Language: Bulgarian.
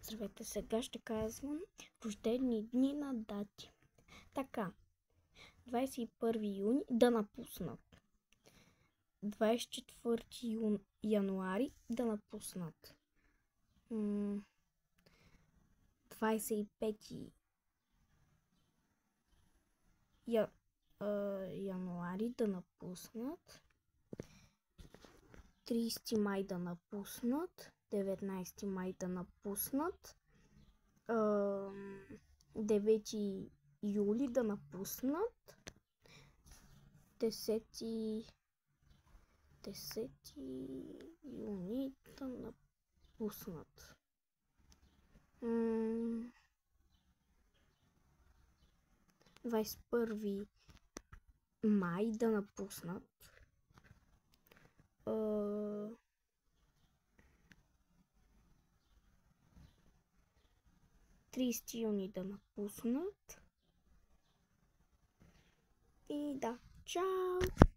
Здравейте, сега ще казвам рождени дни на дати. Така, 21 юни да напуснат. 24 януари да напуснат. 25 януари да напуснат. 30 май да напуснат. 19 май да напуснат. 9 юли да напуснат. 10 юни да напуснат. 21 май да напуснат. 30 юни да напуснат. И да, чао!